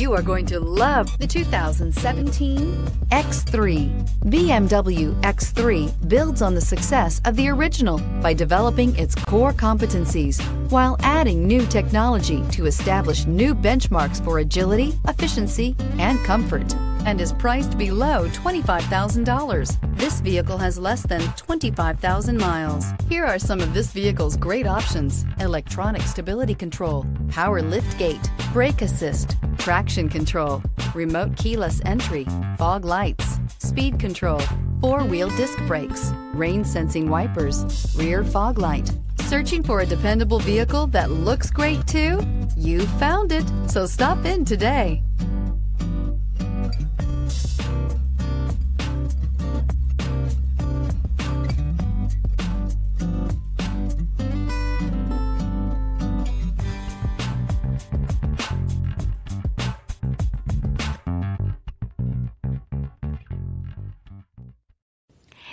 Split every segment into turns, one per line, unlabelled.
You are going to love the 2017 X3. BMW X3 builds on the success of the original by developing its core competencies while adding new technology to establish new benchmarks for agility, efficiency, and comfort, and is priced below $25,000. This vehicle has less than 25,000 miles. Here are some of this vehicle's great options: electronic stability control, power liftgate, brake assist, traction control, remote keyless entry, fog lights, speed control, four-wheel disc brakes, rain sensing wipers, rear fog light. Searching for a dependable vehicle that looks great too? You found it, so stop in today.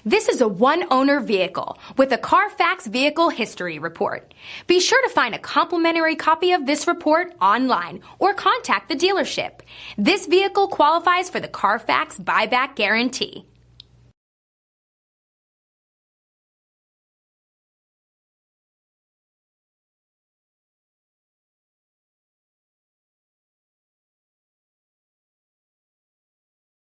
This is a one-owner vehicle with a Carfax Vehicle History Report. Be sure to find a complimentary copy of this report online or contact the dealership. This vehicle qualifies for the Carfax Buyback Guarantee.